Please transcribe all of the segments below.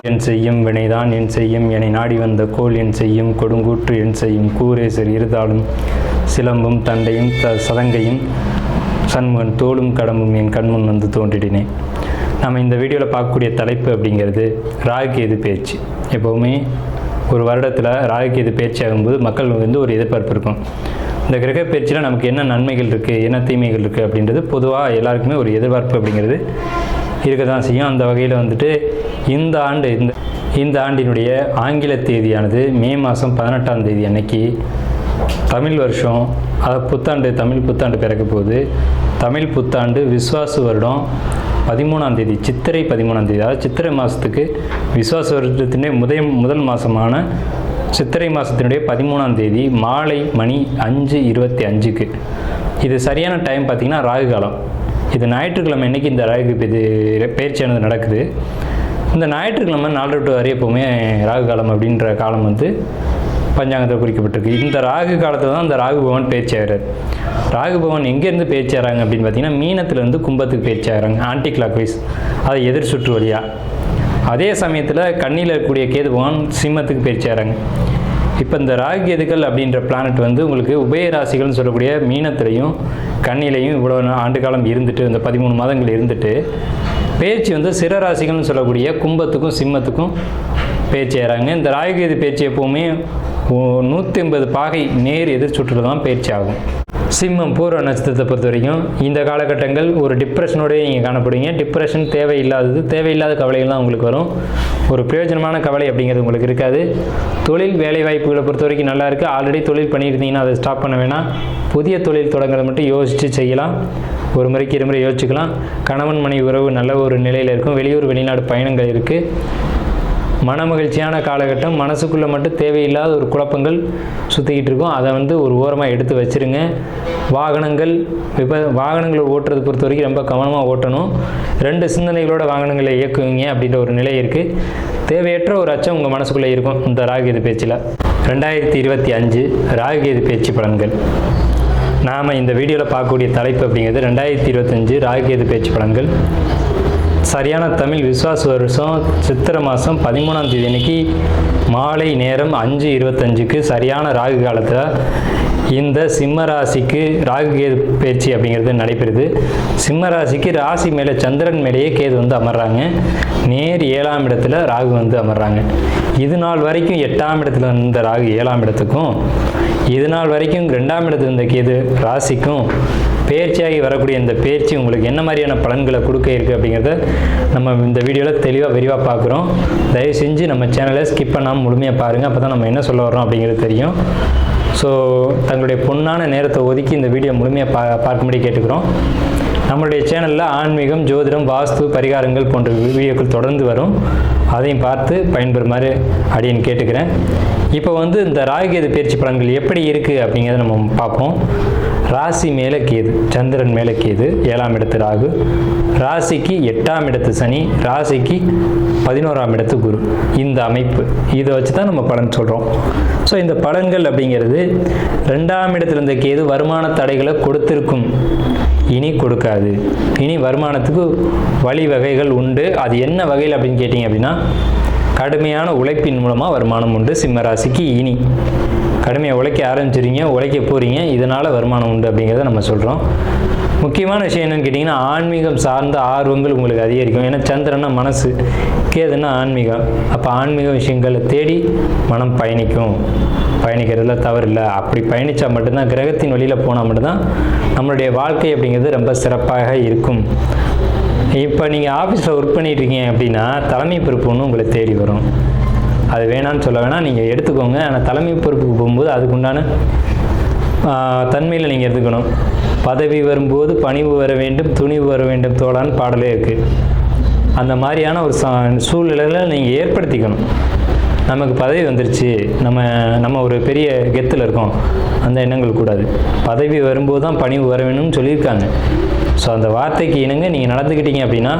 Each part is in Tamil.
என் செய்யும் வினைதான் என் செய்யும் என நாடி வந்த கோல் என் செய்யும் கொடுங்கூற்று என் செய்யும் கூரேசர் இருதாலும் சிலம்பும் தண்டையும் சதங்கையும் சண்முகன் தோளும் கடம்பும் என் கண்முன் வந்து தோன்றிடினேன். நம்ம இந்த வீடியோவில் பார்க்கக்கூடிய தலைப்பு அப்படிங்கிறது ராகுகேது பயிற்சி. எப்போவுமே ஒரு வருடத்தில் ராகுகேது பயிற்சி ஆகும்போது மக்கள் வந்து ஒரு எதிர்பார்ப்பு இருக்கும். இந்த கிரக பயிற்சியில் நமக்கு என்ன நன்மைகள் இருக்குது, என்ன தீமைகள் இருக்குது அப்படின்றது பொதுவாக எல்லாருக்குமே ஒரு எதிர்பார்ப்பு அப்படிங்கிறது இருக்க தான் செய்யும். அந்த வகையில் வந்துட்டு இந்த ஆண்டினுடைய ஆங்கில தேதியானது மே மாதம் 18ஆம் தேதி அன்னைக்கு தமிழ் வருஷம், அதாவது புத்தாண்டு, தமிழ் புத்தாண்டு பிறக்க போகுது. தமிழ் புத்தாண்டு விஸ்வாசு வருடம் 13ஆம் தேதி, சித்திரை 13ஆம் தேதி, அதாவது சித்திரை மாதத்துக்கு விஸ்வாச வருடத்தினுடைய முதல் மாதமான சித்திரை மாதத்தினுடைய 13ஆம் தேதி மாலை மணி 5:25க்கு. இது சரியான டைம் பார்த்திங்கன்னா ராகு காலம். இது ஞாயிற்றுக்கிழமை அன்றைக்கி இந்த ராகு பயிற்சியானது நடக்குது. இந்த ஞாயிற்றுக்கிழமை 4 to 6 எப்போவுமே ராகு காலம் அப்படின்ற காலம் வந்து பஞ்சாங்கத்தில் குறிக்கப்பட்டிருக்கு. இந்த ராகு காலத்தில் தான் இந்த ராகு பகவான் பயிற்சி ஆகிறார். ராகு பகவான் எங்கேருந்து பயிற்சி ஆகிறாங்க அப்படின்னு பார்த்தீங்கன்னா மீனத்துலேருந்து கும்பத்துக்கு பயிற்சி ஆகிறாங்க, ஆன்டி கிளாக் வைஸ், அதை எதிர் சுற்று வழியாக. அதே சமயத்தில் கண்ணியில் இருக்கக்கூடிய கேது பகவான் சிம்மத்துக்கு பயிற்சி ஆகிறாங்க. இப்போ இந்த ராகு கேதுக்கள் அப்படின்ற பிளானட் வந்து உங்களுக்கு உபயராசிகள்னு சொல்லக்கூடிய மீனத்திலையும் கண்ணிலையும் இவ்வளோ ஆண்டு காலம் இருந்துட்டு, இந்த 13 மாதங்கள் இருந்துட்டு, பயிற்சி வந்து சிறராசிகள்னு சொல்லக்கூடிய கும்பத்துக்கும் சிம்மத்துக்கும் பயிற்சி ஆகிறாங்க. இந்த ராகுகேது பயிற்சி எப்போவுமே 180 பாகை நேர் எதிர் சுற்றில் தான் பயிற்சி ஆகும். சிம்மம் பூர்வ நட்சத்திரத்தை பொறுத்த வரைக்கும் இந்த காலகட்டங்கள் ஒரு டிப்ரெஷனோடய நீங்கள் காணப்படுவீங்க. டிப்ரெஷன் தேவையில்லாத கவலைகள் தான் உங்களுக்கு வரும். ஒரு பிரயோஜனமான கவலை அப்படிங்கிறது உங்களுக்கு இருக்காது. தொழில் வேலை வாய்ப்புகளை பொறுத்த வரைக்கும் நல்லா இருக்குது. ஆல்ரெடி தொழில் பண்ணியிருந்தீங்கன்னா அதை ஸ்டாப் பண்ண வேணாம். புதிய தொழில் தொடங்குறதை மட்டும் யோசித்து செய்யலாம். ஒரு முறைக்கு 2 முறை யோசிச்சுக்கலாம். கணவன் மனைவி உறவு நல்ல ஒரு நிலையில் இருக்கும். வெளியூர் வெளிநாடு பயணங்கள் இருக்குது. மன மகிழ்ச்சியான காலகட்டம். மனசுக்குள்ளே மட்டும் தேவையில்லாத ஒரு குழப்பங்கள் சுற்றிக்கிட்டு இருக்கும். அதை வந்து ஒரு ஓரமாக எடுத்து வச்சுருங்க. வாகனங்களை ஓட்டுறது பொறுத்த வரைக்கும் ரொம்ப கவனமாக ஓட்டணும். 2 சிந்தனைகளோட வாகனங்களை இயக்குவீங்க அப்படின்ற ஒரு நிலை இருக்குது. தேவையற்ற ஒரு அச்சம் உங்கள் மனசுக்குள்ளே இருக்கும் இந்த ராகுகேது பயிற்சியில். 2025 ராகுகேது பயிற்சி பலன்கள். நாம் இந்த வீடியோவில் பார்க்கக்கூடிய தலைப்பு அப்படிங்கிறது 2025 ராகுகேது பயிற்சி பலன்கள். சரியான தமிழ் விஸ்வாச வருஷம் சித்திரை மாதம் 13ஆம் தேதி அன்னைக்கு மாலை நேரம் 5:25க்கு சரியான ராகு காலத்தில் இந்த சிம்ம ராசிக்கு ராகுகேது பயிற்சி அப்படிங்கிறது நடைபெறுது. சிம்ம ராசிக்கு ராசி மேலே சந்திரன் மேலேயே கேது வந்து அமர்றாங்க. நேர் 7ஆம் இடத்துல ராகு வந்து அமர்றாங்க. இது நாள் வரைக்கும் 8ஆம் இடத்துல இருந்த ராகு 7ஆம் இடத்துக்கும், இது நாள் வரைக்கும் 2ஆம் இடத்துல இருந்த கேது ராசிக்கும் பயிற்சியாகி வரக்கூடிய இந்த பயிற்சி உங்களுக்கு என்ன மாதிரியான பலன்களை கொடுக்க இருக்குது அப்படிங்கிறத நம்ம இந்த வீடியோவில் தெளிவாக விரிவாக பார்க்குறோம். தயவு செஞ்சு நம்ம சேனலை ஸ்கிப் பண்ணாமல் முழுமையாக பாருங்கள். அப்போ தான் நம்ம என்ன சொல்ல வரோம் அப்படிங்கிறது தெரியும். ஸோ தங்களுடைய பொன்னான நேரத்தை ஒதுக்கி இந்த வீடியோ முழுமையாக பார்க்கும்படி கேட்டுக்கிறோம். நம்மளுடைய சேனலில் ஆன்மீகம், ஜோதிடம், வாஸ்து, பரிகாரங்கள் போன்ற வீடியோக்கள் தொடர்ந்து வரும். அதையும் பார்த்து பயன்பெறுமாறு அடியேன் கேட்டுக்கிறேன். இப்போ வந்து இந்த ராகுகேது பயிற்சி பலன்கள் எப்படி இருக்குது அப்படிங்கிறத நம்ம பார்ப்போம். ராசி மேலே கேது, சந்திரன் மேலே கேது, 7ஆம் இடத்து ராகு, ராசிக்கு 8ஆம் இடத்து சனி, ராசிக்கு 11ஆம் இடத்து குரு. இந்த அமைப்பு இதை வச்சு தான் நம்ம பலன் சொல்கிறோம். ஸோ இந்த பலன்கள் அப்படிங்கிறது 2ஆம் இடத்துல இருந்த கேது வருமான தடைகளை கொடுத்திருக்கும், இனி கொடுக்காது. இனி வருமானத்துக்கு வழிவகைகள் உண்டு. அது என்ன வகையில் அப்படின்னு கேட்டிங்க அப்படின்னா, கடுமையான உழைப்பின் மூலமாக வருமானம் உண்டு. சிம்ம ராசிக்கு இனி கடுமையாக உழைக்க ஆரம்பிச்சிருங்க, உழைக்க போகிறீங்க, இதனால் வருமானம் உண்டு அப்படிங்கிறத நம்ம சொல்கிறோம். முக்கியமான விஷயம் என்னென்னு கேட்டிங்கன்னா, ஆன்மீகம் சார்ந்த ஆர்வங்கள் உங்களுக்கு அதிகரிக்கும். ஏன்னா சந்திரன்னா மனசு, கேதுன்னா ஆன்மீகம். அப்போ ஆன்மீக விஷயங்களை தேடி மனம் பயணிக்கிறதுல தவறில்லை. அப்படி பயணித்தா மட்டும்தான், கிரகத்தின் வழியில் போனால் மட்டும்தான் நம்மளுடைய வாழ்க்கை அப்படிங்கிறது ரொம்ப சிறப்பாக இருக்கும். இப்போ நீங்கள் ஆஃபீஸில் ஒர்க் பண்ணிட்டுருக்கீங்க அப்படின்னா தலைமை பொறுப்பு ஒன்று உங்களை தேடி வரும். அது வேணான்னு சொல்ல வேணாம், நீங்கள் எடுத்துக்கோங்க. ஆனால் தலைமை பொறுப்புக்கு போகும்போது அதுக்குண்டான தன்மையில் நீங்கள் எடுத்துக்கணும். பதவி வரும்போது பணிவு வர வேண்டும், துணிவு வர வேண்டும் தோழான்னு பாடலே இருக்குது. அந்த மாதிரியான ஒரு சூழ்நிலையில் நீங்கள் ஏற்படுத்திக்கணும். நமக்கு பதவி வந்துருச்சு, நம்ம ஒரு பெரிய கெத்தில் இருக்கோம், அந்த எண்ணங்கள் கூடாது. பதவி வரும்போது தான் பணிவு வர வேணும்னு சொல்லியிருக்காங்க. ஸோ அந்த வார்த்தைக்கு இணங்க நீங்கள் நடந்துக்கிட்டீங்க அப்படின்னா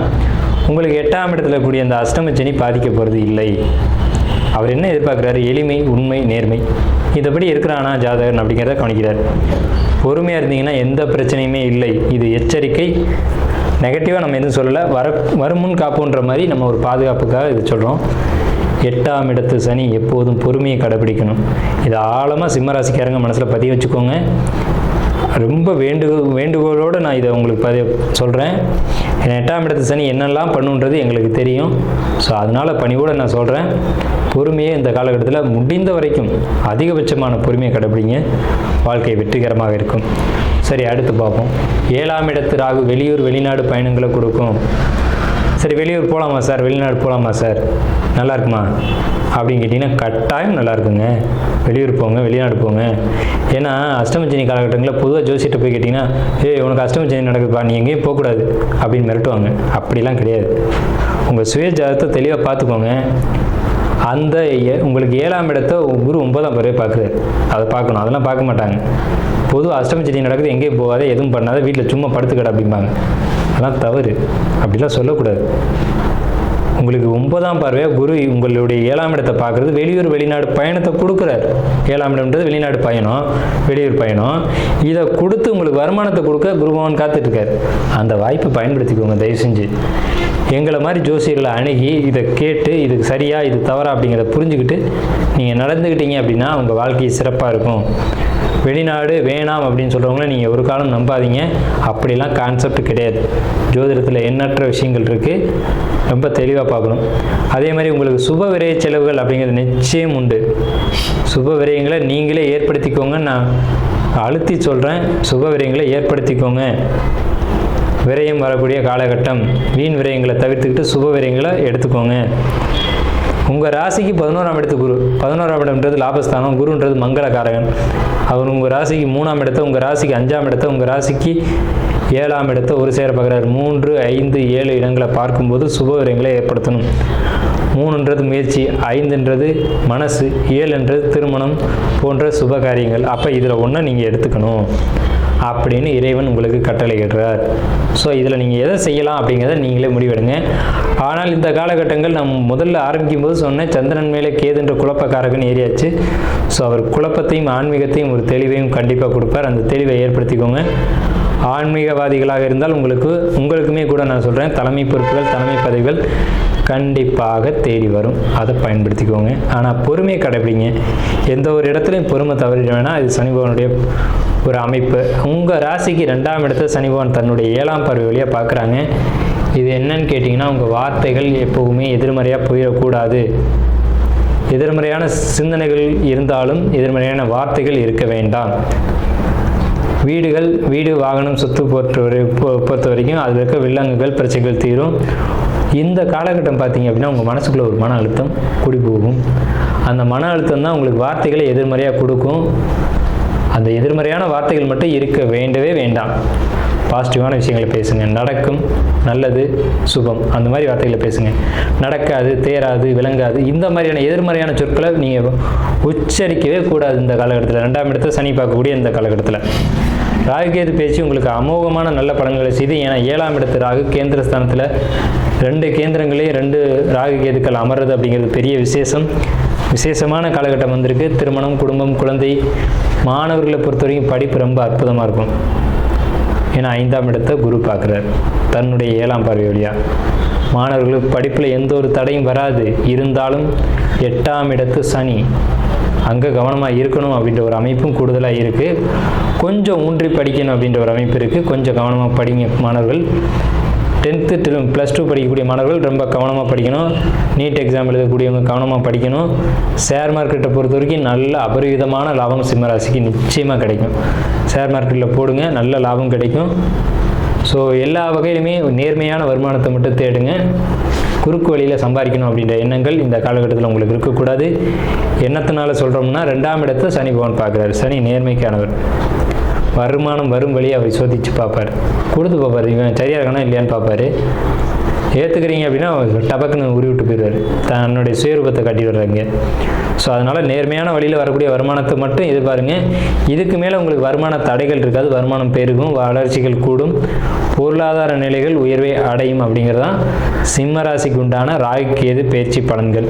உங்களுக்கு 8ஆம் இடத்துல கூடிய அந்த அஷ்டம சனி பாதிக்க போகிறது இல்லை. அவர் என்ன எதிர்பார்க்குறாரு? எளிமை, உண்மை, நேர்மை. இதைப்படி இருக்கிறானா ஜாதகன் அப்படிங்கிறத கவனிக்கிறார். பொறுமையாக இருந்தீங்கன்னா எந்த பிரச்சனையுமே இல்லை. இது எச்சரிக்கை. நெகட்டிவாக நம்ம எதுவும் சொல்லலை. வருமுன் காப்புன்ற மாதிரி நம்ம ஒரு பாதுகாப்புக்காக இது சொல்கிறோம். 8ஆம் இடத்து சனி எப்போதும் பொறுமையை கடைபிடிக்கணும். இதை ஆழமாக சிம்மராசிக்காரங்க மனசில் பதிய வச்சுக்கோங்க. ரொம்ப வேண்டுகோளோடு நான் இதை உங்களுக்கு சொல்கிறேன். 8ஆம் இடத்து சனி என்னெல்லாம் பண்ணுன்றது எங்களுக்கு தெரியும். ஸோ அதனால் பணிவோடு நான் சொல்கிறேன், பொறுமையை இந்த காலகட்டத்தில் முடிந்த வரைக்கும் அதிகபட்சமான பொறுமையை கடைபிடிங்க. வாழ்க்கை வெற்றிகரமாக இருக்கும். சரி, அடுத்து பார்ப்போம். 7ஆம் இடத்து ராகு வெளியூர் வெளிநாடு பயணங்களை கொடுக்கும். சரி, வெளியூர் போகலாமா சார், வெளிநாடு போகலாமா சார், நல்லா இருக்குமா அப்படின்னு கேட்டிங்கன்னா கட்டாயம் நல்லா இருக்குங்க. வெளியூர் போங்க, வெளிநாடு போங்க. ஏன்னா அஷ்டமச்சனி காலகட்டங்களில் பொதுவாக ஜோசியிட்ட போய் கேட்டிங்கன்னா, உனக்கு அஷ்டமச்சனி நடக்குதுப்பா, நீ எங்கேயும் போகக்கூடாது அப்படின்னு மிரட்டுவாங்க. அப்படிலாம் கிடையாது. உங்கள் சுய ஜாதகத்தை தெளிவாக பார்த்துக்கோங்க. அந்த உங்களுக்கு 7ஆம் இடத்தை குரு 9ஆம் பிறகு பார்க்குறாரு. அதை பார்க்கணும். அதெல்லாம் பார்க்க மாட்டாங்க. பொதுவாக அஷ்டமச்சனி நடக்குது, எங்கேயும் போகாத, எதுவும் பண்ணாத, வீட்டில் சும்மா படுத்துக்கடை அப்படிம்பாங்க. அதெல்லாம் தவறு. அப்படிலாம் சொல்லக்கூடாது. உங்களுக்கு 9ஆம் பார்வையாக குரு உங்களுடைய 7ஆம் இடத்தை பார்க்குறது வெளியூர் வெளிநாடு பயணத்தை கொடுக்குறாரு. 7ஆம் இடம்ன்றது வெளிநாடு பயணம், வெளியூர் பயணம். இதை கொடுத்து உங்களுக்கு வருமானத்தை கொடுக்க குரு பகவான் காத்துட்ருக்காரு. அந்த வாய்ப்பை பயன்படுத்திக்கோங்க தயவு செஞ்சு. எங்களை மாதிரி ஜோசியர்களை அணுகி இதை கேட்டு இது சரியா இது தவறா அப்படிங்கிறத புரிஞ்சுக்கிட்டு நீங்கள் நடந்துக்கிட்டீங்க அப்படின்னா உங்கள் வாழ்க்கை சிறப்பாக இருக்கும். வெளிநாடு வேணாம் அப்படின்னு சொல்கிறவங்கள நீங்கள் ஒரு காலம் நம்பாதீங்க. அப்படிலாம் கான்செப்ட் கிடையாது. ஜோதிடத்தில் எண்ணற்ற விஷயங்கள் இருக்குது. ரொம்ப தெளிவாக பார்க்கணும். அதே மாதிரி உங்களுக்கு சுப விரய செலவுகள் அப்படிங்கிறது நிச்சயம் உண்டு. சுப விரயங்களை நீங்களே ஏற்படுத்திக்கோங்க. நான் அழுத்தி சொல்கிறேன், சுப விரயங்களை ஏற்படுத்திக்கோங்க. விரயம் வரக்கூடிய காலகட்டம். வீண் விரயங்களை தவிர்த்துக்கிட்டு சுப விரயங்களை எடுத்துக்கோங்க. உங்கள் ராசிக்கு 11ஆம் இடத்து குரு. 11ஆம் இடம்ன்றது லாபஸ்தானம். குருன்றது மங்களகாரகன். அவர் உங்கள் ராசிக்கு 3ஆம் இடத்தை, உங்கள் ராசிக்கு 5ஆம் இடத்தை, உங்கள் ராசிக்கு 7ஆம் இடத்தை ஒரு சேர பார்க்குறாரு. 3, 5, 7 இடங்களை பார்க்கும்போது சுப விரயங்களை ஏற்படுத்தணும். 3ன்றது முயற்சி, 5ன்றது மனசு, 7ன்றது திருமணம் போன்ற சுப காரியங்கள். அப்போ இதில் ஒன்றை நீங்கள் எடுத்துக்கணும் அப்படின்னு இறைவன் உங்களுக்கு கட்டளையிடுறார். ஸோ இதில் நீங்கள் எதை செய்யலாம் அப்படிங்கிறத நீங்களே முடிவெடுங்க. ஆனால் இந்த காலகட்டங்கள் நம்ம முதல்ல ஆரம்பிக்கும் போது சொன்னேன், சந்திரன் மேலே கேதுன்ற குழப்பக்காரகன் ஏறியாச்சு. ஸோ அவர் குழப்பத்தையும் ஆன்மீகத்தையும் ஒரு தெளிவையும் கண்டிப்பாக கொடுப்பார். அந்த தெளிவை ஏற்படுத்திக்கோங்க. ஆன்மீகவாதிகளாக இருந்தால் உங்களுக்குமே கூட நான் சொல்கிறேன், தலைமை பொறுப்புகள், தலைமை பதவிகள் கண்டிப்பாக தேடி வரும். அதை பயன்படுத்திக்கோங்க. ஆனால் பொறுமையை கடைபிடிங்க. எந்த ஒரு இடத்துலையும் பொறுமை தவறிட வேணாம். இது சனி பகவானுடைய ஒரு அமைப்பு. உங்கள் ராசிக்கு 2ஆம் இடத்தை சனி பகவான் தன்னுடைய 7ஆம் பார்வை வழியாக பார்க்குறாங்க. இது என்னன்னு கேட்டிங்கன்னா, உங்கள் வார்த்தைகள் எப்போவுமே எதிர்மறையாக போயிடக்கூடாது. எதிர்மறையான சிந்தனைகள் இருந்தாலும் எதிர்மறையான வார்த்தைகள் இருக்க வேண்டாம். வீடு வாகனம் சொத்து பொறுத்த வரைக்கும் அதில் இருக்க வில்லங்குகள் பிரச்சனைகள் தீரும். இந்த காலகட்டம் பார்த்தீங்க அப்படின்னா உங்கள் மனசுக்குள்ளே ஒரு மன அழுத்தம் கூடி போகும். அந்த மன அழுத்தம் தான் உங்களுக்கு வார்த்தைகளை எதிர்மறையாக கொடுக்கும். அந்த எதிர்மறையான வார்த்தைகள் மட்டும் இருக்க வேண்டவே வேண்டாம். பாசிட்டிவான விஷயங்களை பேசுங்க. நடக்கும், நல்லது, சுபம், அந்த மாதிரி வார்த்தைகளை பேசுங்க. நடக்காது, தேராது, விளங்காது, இந்த மாதிரியான எதிர்மறையான சொற்களை நீங்கள் உச்சரிக்கவே கூடாது இந்த காலகட்டத்தில். 2ஆம் இடத்தை சனி பார்க்கக்கூடிய இந்த காலகட்டத்தில் ராகுகேது பேச்சு உங்களுக்கு அமோகமான நல்ல பலன்களை செய்து. ஏன்னா 7ஆம் இடத்து ராகு கேந்திரஸ்தானத்தில் 2 கேந்திரங்களே 2 ராகு கேதுக்கள் அமர்றது அப்படிங்கிறது பெரிய விசேஷமான காலகட்டம் வந்திருக்கு. திருமணம், குடும்பம், குழந்தை, மாணவர்களை பொறுத்த வரைக்கும் படிப்பு ரொம்ப அற்புதமாக இருக்கும். ஏன்னா 5ஆம் இடத்தை குரு பார்க்குறார் தன்னுடைய 7ஆம் பார்வை வழியாக. மாணவர்களுக்கு படிப்பில் எந்த ஒரு தடையும் வராது. இருந்தாலும் 8ஆம் இடத்து சனி, அங்கே கவனமாக இருக்கணும் அப்படின்ற ஒரு அமைப்பும் கூடுதலாக இருக்குது. கொஞ்சம் ஊன்றி படிக்கணும் அப்படின்ற ஒரு அமைப்பு இருக்குது. கொஞ்சம் கவனமாக படிங்க மாணவர்கள். 10th +2 படிக்கக்கூடிய மாணவர்கள் ரொம்ப கவனமாக படிக்கணும். நீட் எக்ஸாம் எழுதக்கூடியவங்க கவனமாக படிக்கணும். ஷேர் மார்க்கெட்டை பொறுத்த வரைக்கும் நல்ல அபரிவிதமான லாபம் சிம்மராசிக்கு நிச்சயமாக கிடைக்கும். ஷேர் மார்க்கெட்டில் போடுங்க, நல்ல லாபம் கிடைக்கும். ஸோ எல்லா வகையிலுமே நேர்மையான வருமானத்தை மட்டும் தேடுங்க. குறுக்கு வழியில் சம்பாதிக்கணும் அப்படின்ற எண்ணங்கள் இந்த காலகட்டத்தில் உங்களுக்கு இருக்கக்கூடாது. எண்ணத்தினால சொல்கிறோம்னா 2ஆம் இடத்தை சனி பகவான் பார்க்குறாரு. சனி நேர்மைக்கானவர். வருமானம் வரும் வழியை அவர் சோதித்து பார்ப்பார், கொடுத்து பார்ப்பார். இவன் சரியாக இருக்கானா இல்லையான்னு பார்ப்பார். ஏற்றுக்கிறீங்க அப்படின்னா டபக்குன்னு உருவிட்டு போயிடுவார். தன்னுடைய சுயரூபத்தை காட்டி விடுறாங்க. ஸோ அதனால் நேர்மையான வழியில் வரக்கூடிய வருமானத்தை மட்டும் எதிர்பாருங்க. இதுக்கு மேலே உங்களுக்கு வருமான தடைகள் இருக்காது. வருமானம் பெருகும், வளர்ச்சிகள் கூடும், பொருளாதார நிலைகள் உயர்வை அடையும். அப்படிங்கிறதான் சிம்மராசிக்கு உண்டான ராகு கேது பயிற்சி பலன்கள்.